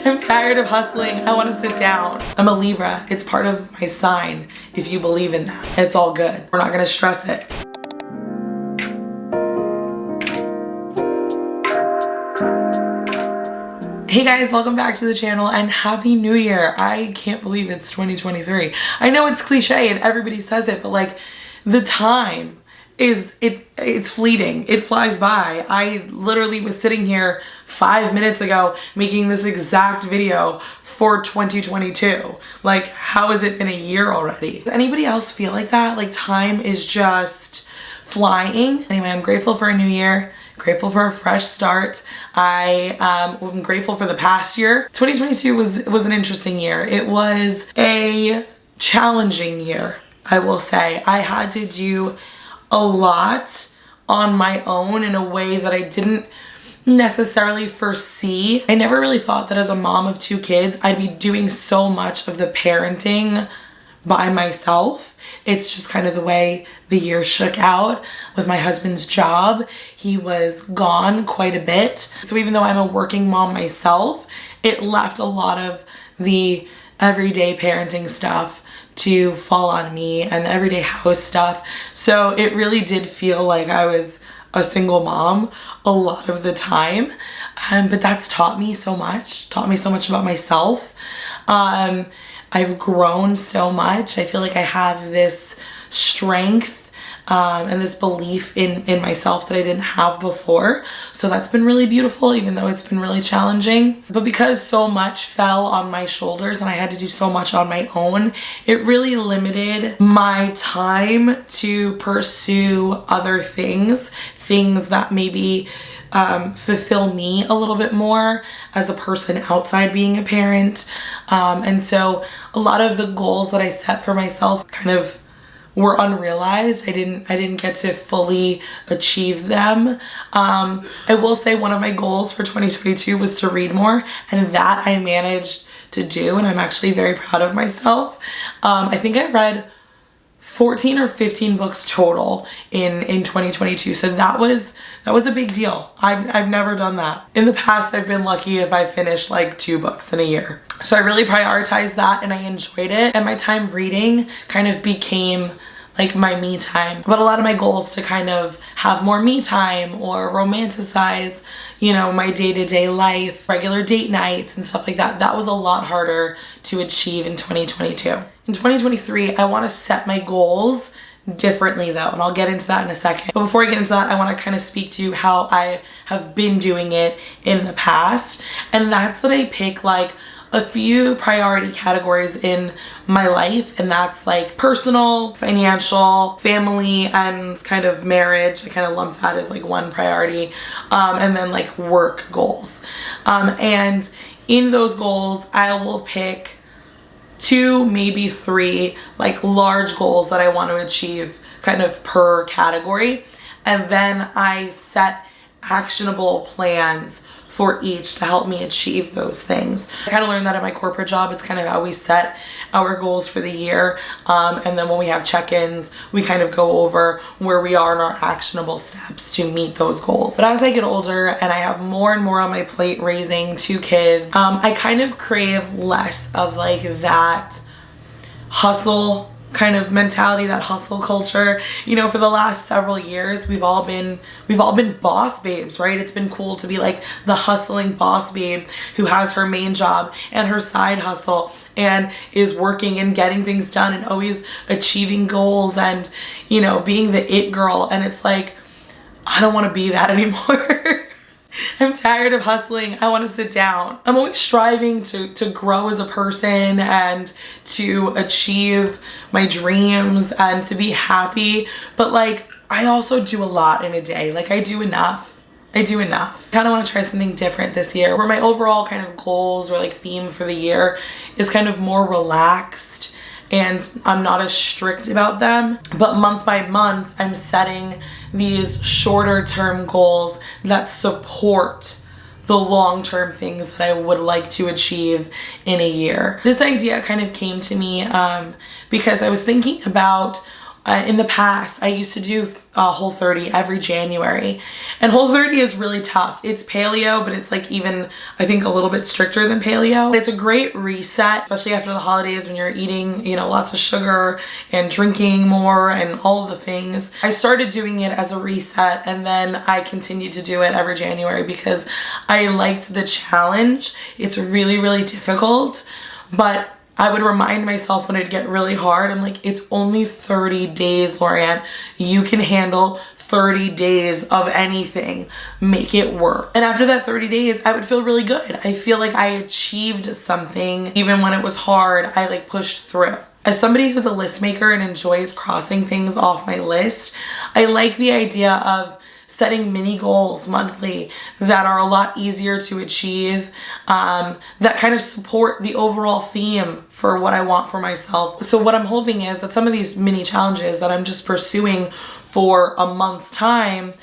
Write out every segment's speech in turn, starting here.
I'm tired of hustling. I want to sit down. I'm a Libra. It's part of my sign. If you believe in that, it's all good. We're not going to stress it. Hey guys, welcome back to the channel and Happy New Year. I can't believe it's 2023. I know it's cliche and everybody says it, but like the time is, it's fleeting. It flies by. I literally was sitting here 5 minutes ago making this exact video for 2022. Like, how has it been a year already? Does anybody else feel like that? Like time is just flying. Anyway, I'm grateful for a new year. Grateful for a fresh start. I'm grateful for the past year. 2022 was an interesting year. It was a challenging year, I will say. I had to do a lot on my own in a way that I didn't necessarily foresee. I never really thought that as a mom of 2 kids, I'd be doing so much of the parenting by myself. It's just kind of the way the year shook out with my husband's job. He was gone quite a bit. So even though I'm a working mom myself, it left a lot of the everyday parenting stuff to fall on me and the everyday house stuff. So it really did feel like I was a single mom a lot of the time. But that's taught me so much about myself. I've grown so much. I feel like I have this strength and this belief in myself that I didn't have before. So that's been really beautiful, even though it's been really challenging. But because so much fell on my shoulders and I had to do so much on my own, it really limited my time to pursue other things that maybe fulfill me a little bit more as a person outside being a parent. And so a lot of the goals that I set for myself kind of were unrealized. I didn't get to fully achieve them. I will say one of my goals for 2022 was to read more, and that I managed to do, and I'm actually very proud of myself. I think I read 14 or 15 books total in 2022. So that was a big deal. I've never done that. In the past, I've been lucky if I finished like 2 books in a year. So I really prioritized that and I enjoyed it. And my time reading kind of became like my me time. But a lot of my goals to kind of have more me time or romanticize, you know, my day-to-day life, regular date nights and stuff like that, that was a lot harder to achieve in 2022. In 2023, I want to set my goals differently though, and I'll get into that in a second. But before I get into that, I want to kind of speak to how I have been doing it in the past. And that's that I pick like a few priority categories in my life, and that's like personal, financial, family, and kind of marriage. I kind of lump that as like one priority, and then like work goals. And in those goals, I will pick 2, maybe 3 like large goals that I want to achieve kind of per category. And then I set actionable plans for each to help me achieve those things. I kind of learned that at my corporate job. It's kind of how we set our goals for the year. And then when we have check-ins, we kind of go over where we are in our actionable steps to meet those goals. But as I get older and I have more and more on my plate raising 2 kids, I kind of crave less of like that hustle kind of mentality, that hustle culture. You know, for the last several years, we've all been boss babes, right? It's been cool to be like the hustling boss babe who has her main job and her side hustle and is working and getting things done and always achieving goals and, you know, being the it girl. And it's like, I don't want to be that anymore. I'm tired of hustling. I want to sit down. I'm always striving to grow as a person and to achieve my dreams and to be happy. But like, I also do a lot in a day. Like I do enough. I kind of want to try something different this year where my overall kind of goals or like theme for the year is kind of more relaxed and I'm not as strict about them. But month by month, I'm setting these shorter term goals that support the long-term things that I would like to achieve in a year. This idea kind of came to me because I was thinking about In the past, I used to do Whole30 every January, and Whole30 is really tough. It's paleo, but it's like even, I think, a little bit stricter than paleo. It's a great reset, especially after the holidays when you're eating, you know, lots of sugar and drinking more and all of the things. I started doing it as a reset, and then I continued to do it every January because I liked the challenge. It's really, really difficult, but I would remind myself when it'd get really hard, I'm like, it's only 30 days, Lorianne. You can handle 30 days of anything. Make it work. And after that 30 days, I would feel really good. I feel like I achieved something. Even when it was hard, I like pushed through. As somebody who's a list maker and enjoys crossing things off my list, I like the idea of setting mini goals monthly that are a lot easier to achieve, that kind of support the overall theme for what I want for myself. So what I'm hoping is that some of these mini challenges that I'm just pursuing for a month's time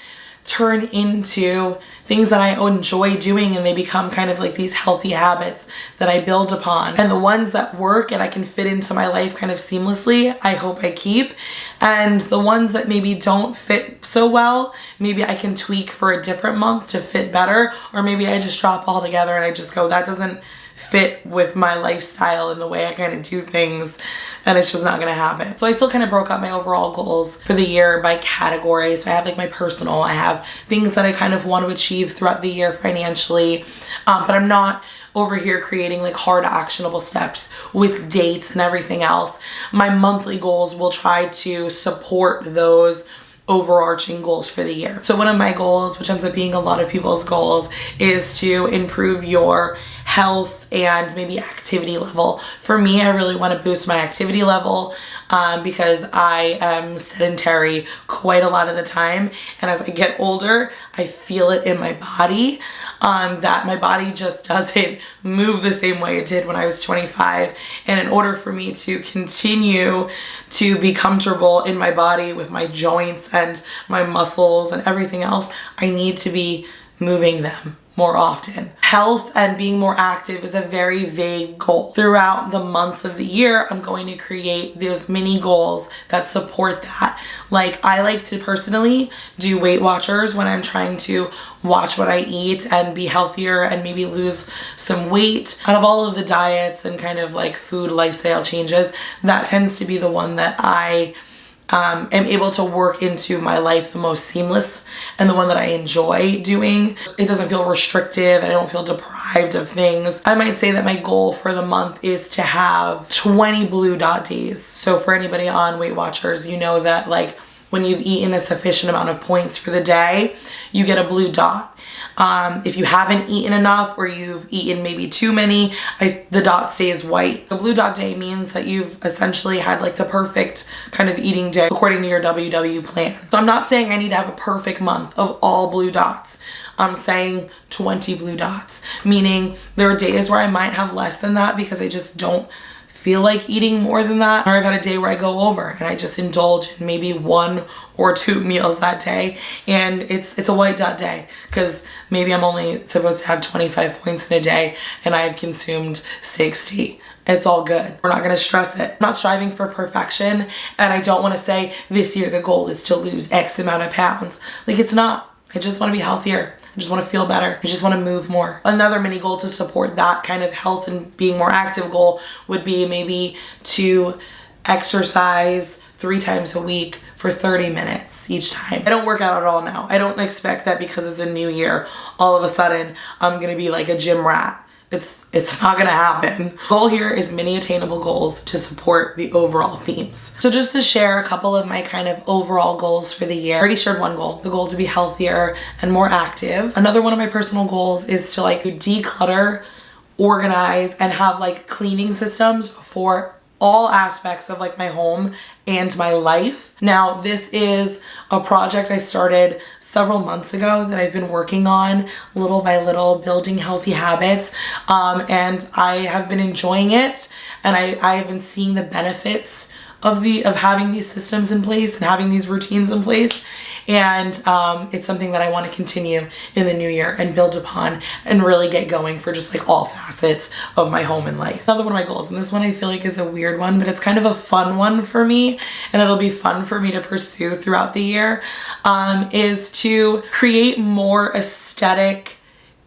turn into things that I enjoy doing, and they become kind of like these healthy habits that I build upon. And the ones that work and I can fit into my life kind of seamlessly, I hope I keep. And the ones that maybe don't fit so well, maybe I can tweak for a different month to fit better, or maybe I just drop all together and I just go, that doesn't fit with my lifestyle and the way I kind of do things, and it's just not gonna happen. So I still kind of broke up my overall goals for the year by category. So I have like my personal, I have things that I kind of want to achieve throughout the year financially, but I'm not over here creating like hard actionable steps with dates and everything else. My monthly goals will try to support those overarching goals for the year. So one of my goals, which ends up being a lot of people's goals, is to improve your health and maybe activity level. For me, I really want to boost my activity level because I am sedentary quite a lot of the time, and as I get older, I feel it in my body that my body just doesn't move the same way it did when I was 25. And in order for me to continue to be comfortable in my body with my joints and my muscles and everything else, I need to be moving them more often. Health and being more active is a very vague goal. Throughout the months of the year, I'm going to create those mini goals that support that. Like, I like to personally do Weight Watchers when I'm trying to watch what I eat and be healthier and maybe lose some weight. Out of all of the diets and kind of like food lifestyle changes, that tends to be the one that I am able to work into my life the most seamless, and the one that I enjoy doing. It doesn't feel restrictive, and I don't feel deprived of things. I might say that my goal for the month is to have 20 blue dot days. So for anybody on Weight Watchers, you know that like when you've eaten a sufficient amount of points for the day, you get a blue dot. If you haven't eaten enough, or you've eaten maybe too many, the dot stays white. The blue dot day means that you've essentially had like the perfect kind of eating day according to your WW plan. So I'm not saying I need to have a perfect month of all blue dots. I'm saying 20 blue dots, meaning there are days where I might have less than that because I just don't feel like eating more than that, or I've had a day where I go over and I just indulge in maybe 1 or 2 meals that day, and it's a white dot day because maybe I'm only supposed to have 25 points in a day and I've consumed 60. It's all good. We're not gonna stress it. I'm not striving for perfection, and I don't want to say this year the goal is to lose X amount of pounds. Like, it's not. I just want to be healthier. I just want to feel better. I just want to move more. Another mini goal to support that kind of health and being more active goal would be maybe to exercise 3 times a week for 30 minutes each time. I don't work out at all now. I don't expect that because it's a new year, all of a sudden I'm gonna be like a gym rat. It's not gonna happen. Goal here is mini attainable goals to support the overall themes. So just to share a couple of my kind of overall goals for the year. I already shared one goal, the goal to be healthier and more active. Another one of my personal goals is to like declutter, organize, and have like cleaning systems for all aspects of like my home and my life. Now, this is a project I started several months ago that I've been working on little by little, building healthy habits, and I have been enjoying it, and I have been seeing the benefits of having these systems in place and having these routines in place. And it's something that I want to continue in the new year and build upon and really get going for just like all facets of my home and life. Another one of my goals, and this one I feel like is a weird one, but it's kind of a fun one for me, and it'll be fun for me to pursue throughout the year, is to create more aesthetic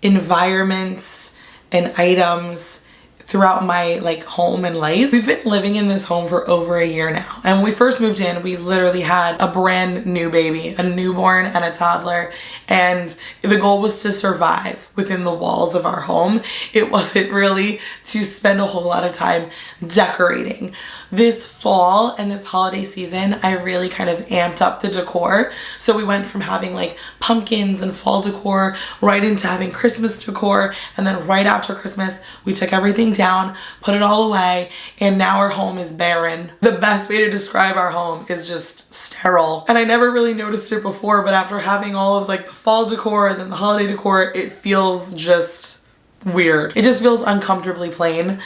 environments and items throughout my like home and life. We've been living in this home for over a year now. And when we first moved in, we literally had a brand new baby, a newborn and a toddler. And the goal was to survive within the walls of our home. It wasn't really to spend a whole lot of time decorating. This fall and this holiday season, I really kind of amped up the decor. So we went from having like pumpkins and fall decor right into having Christmas decor. And then right after Christmas, we took everything down, put it all away, and now our home is barren. The best way to describe our home is just sterile. And I never really noticed it before, but after having all of like the fall decor and then the holiday decor, it feels just weird. It just feels uncomfortably plain.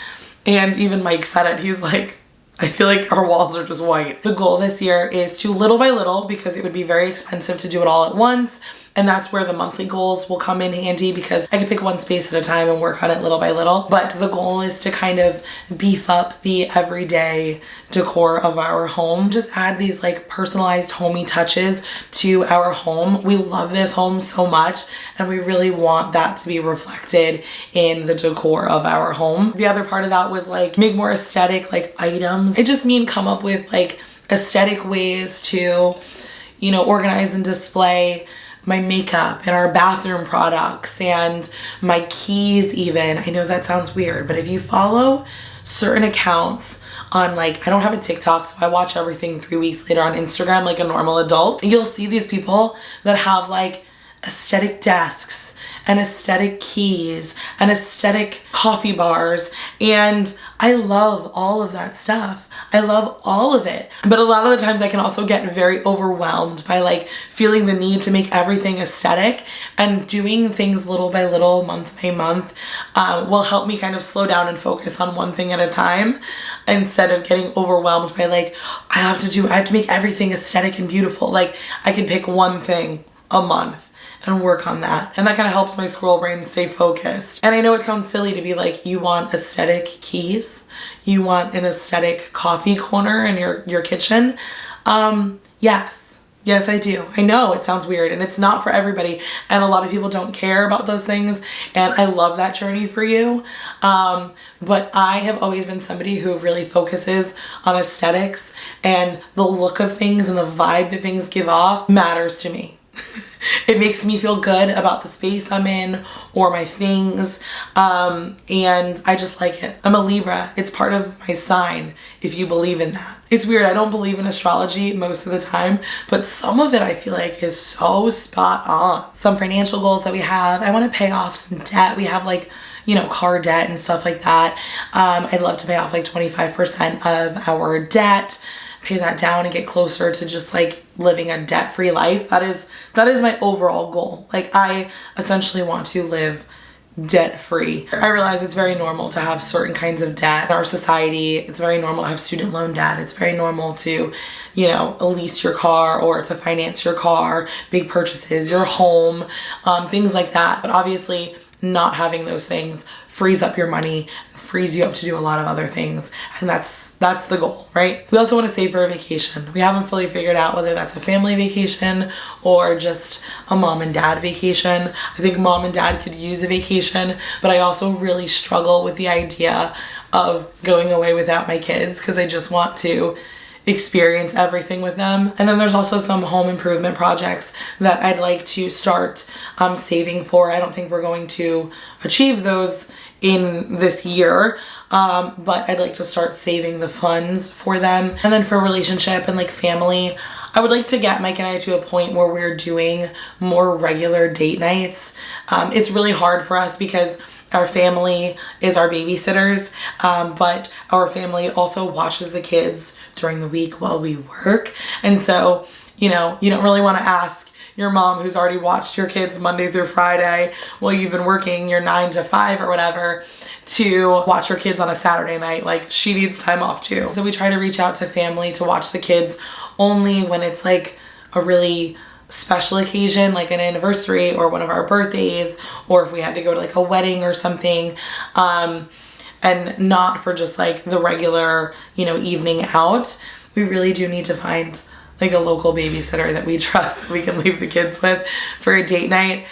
And even Mike said it, he's like, I feel like our walls are just white. The goal this year is to little by little, because it would be very expensive to do it all at once. And that's where the monthly goals will come in handy, because I can pick one space at a time and work on it little by little. But the goal is to kind of beef up the everyday decor of our home. Just add these like personalized homey touches to our home. We love this home so much, and we really want that to be reflected in the decor of our home. The other part of that was like make more aesthetic like items. I just mean come up with like aesthetic ways to, you know, organize and display my makeup and our bathroom products and my keys even. I know that sounds weird, but if you follow certain accounts on like, I don't have a TikTok, so I watch everything 3 weeks later on Instagram like a normal adult, you'll see these people that have like aesthetic desks and aesthetic keys and aesthetic coffee bars, and I love all of that stuff. I love all of it. But a lot of the times I can also get very overwhelmed by like feeling the need to make everything aesthetic, and doing things little by little, month by month, will help me kind of slow down and focus on one thing at a time, instead of getting overwhelmed by like, I have to make everything aesthetic and beautiful. Like I can pick one thing a month and work on that. And that kind of helps my squirrel brain stay focused. And I know it sounds silly to be like, you want aesthetic keys? You want an aesthetic coffee corner in your kitchen? Yes, I do. I know it sounds weird, and it's not for everybody, and a lot of people don't care about those things, and I love that journey for you. But I have always been somebody who really focuses on aesthetics, and the look of things and the vibe that things give off matters to me. It makes me feel good about the space I'm in or my things, and I just like it. I'm a Libra. It's part of my sign, if you believe in that. It's weird, I don't believe in astrology most of the time, but some of it I feel like is so spot on. Some financial goals that we have, I want to pay off some debt. We have like, you know, car debt and stuff like that. I'd love to pay off like 25% of our debt, pay that down and get closer to just like living a debt-free life. That is my overall goal. Like I essentially want to live debt-free. I realize it's very normal to have certain kinds of debt in our society. It's very normal to have student loan debt. It's very normal to, you know, lease your car or to finance your car, big purchases, your home, things like that. But obviously not having those things frees up your money, frees you up to do a lot of other things, and that's the goal, right? We also want to save for a vacation. We haven't fully figured out whether that's a family vacation or just a mom and dad vacation. I think mom and dad could use a vacation, but I also really struggle with the idea of going away without my kids, because I just want to experience everything with them. And then there's also some home improvement projects that I'd like to start saving for. I don't think we're going to achieve those in this year, but I'd like to start saving the funds for them. And then for relationship and like family, I would like to get Mike and I to a point where we're doing more regular date nights. It's really hard for us because our family is our babysitters, but our family also watches the kids during the week while we work. And so, you know, you don't really want to ask your mom, who's already watched your kids Monday through Friday while you've been working your 9 to 5 or whatever, to watch your kids on a Saturday night. Like, she needs time off too. So we try to reach out to family to watch the kids only when it's like a really special occasion like an anniversary or one of our birthdays, or if we had to go to like a wedding or something, and not for just like the regular, you know, evening out. We really do need to find like a local babysitter that we trust that we can leave the kids with for a date night.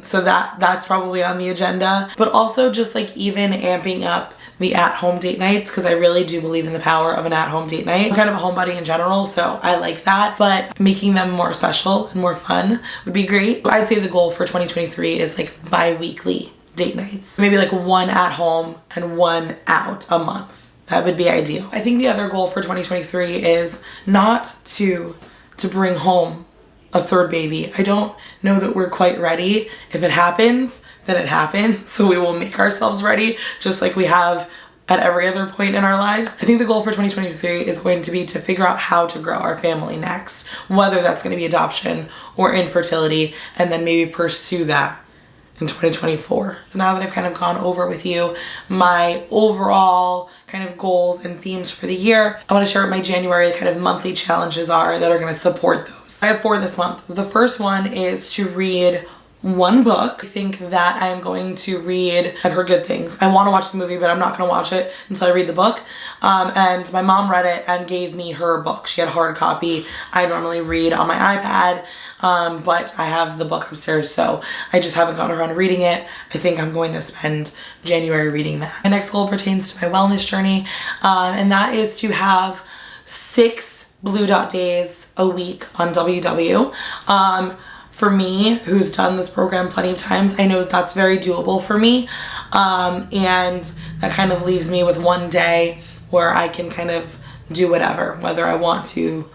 So that's probably on the agenda, but also just like even amping up the at-home date nights, because I really do believe in the power of an at-home date night. I'm kind of a homebody in general, so I like that, but making them more special and more fun would be great. I'd say the goal for 2023 is like bi-weekly date nights. Maybe like one at home and one out a month. That would be ideal. I think the other goal for 2023 is not to bring home a third baby. I don't know that we're quite ready. If it happens, then it happens. So we will make ourselves ready, just like we have at every other point in our lives. I think the goal for 2023 is going to be to figure out how to grow our family next, whether that's going to be adoption or infertility, and then maybe pursue that in 2024. So now that I've kind of gone over with you my overall kind of goals and themes for the year, I want to share what my January kind of monthly challenges are that are going to support those. I have 4 this month. The first one is to read one book. I think that I'm going to read, I've heard good things. I want to watch the movie, but I'm not going to watch it until I read the book. And my mom read it and gave me her book. She had a hard copy. I normally read on my iPad, but I have the book upstairs, so I just haven't gotten around to reading it. I think I'm going to spend January reading that. My next goal pertains to my wellness journey, and that is to have 6 Blue Dot days a week on WW. For me, who's done this program plenty of times, I know that that's very doable for me. And that kind of leaves me with one day where I can kind of do whatever, whether I want to,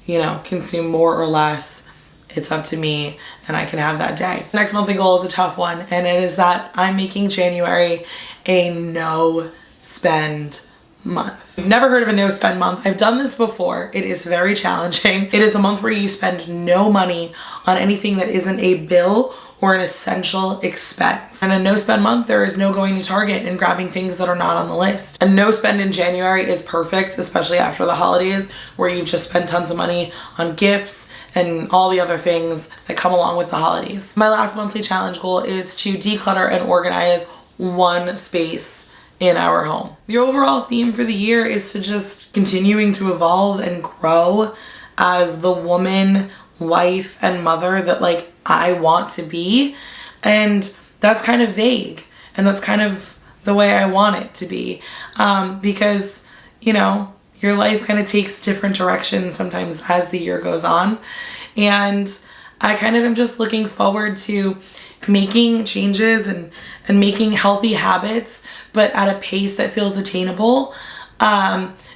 you know, consume more or less. It's up to me, and I can have that day. The next monthly goal is a tough one, and it is that I'm making January a no spend month. I've never heard of a no spend month. I've done this before. It is very challenging. It is a month where you spend no money on anything that isn't a bill or an essential expense. In a no spend month, there is no going to Target and grabbing things that are not on the list. A no spend in January is perfect, especially after the holidays, where you've just spent tons of money on gifts and all the other things that come along with the holidays. My last monthly challenge goal is to declutter and organize one space in our home. The overall theme for the year is to just continuing to evolve and grow as the woman, wife, and mother that like I want to be. And that's kind of vague, and that's kind of the way I want it to be, because, you know, your life kind of takes different directions sometimes as the year goes on. And I kind of am just looking forward to making changes and making healthy habits, but at a pace that feels attainable,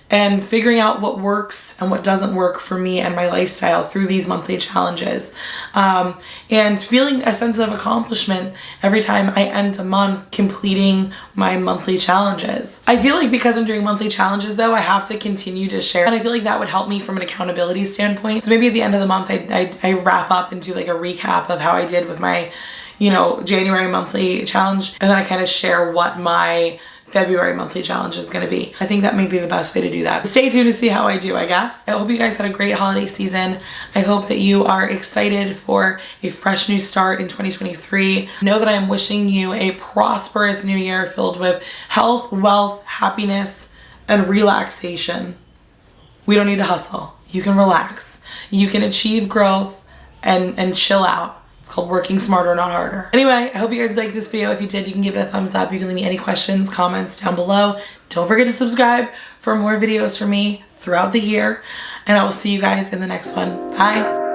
and figuring out what works and what doesn't work for me and my lifestyle through these monthly challenges, and feeling a sense of accomplishment every time I end a month completing my monthly challenges. I feel like because I'm doing monthly challenges though, I have to continue to share, and I feel like that would help me from an accountability standpoint. So maybe at the end of the month I wrap up and do like a recap of how I did with my, you know, January monthly challenge, and then I kind of share what my February monthly challenge is going to be. I think that may be the best way to do that. Stay tuned to see how I do, I guess. I hope you guys had a great holiday season. I hope that you are excited for a fresh new start in 2023. Know that I am wishing you a prosperous new year filled with health, wealth, happiness, and relaxation. We don't need to hustle. You can relax. You can achieve growth and chill out. It's called working smarter, not harder. Anyway, I hope you guys liked this video. If you did, you can give it a thumbs up. You can leave me any questions, comments down below. Don't forget to subscribe for more videos from me throughout the year. And I will see you guys in the next one. Bye.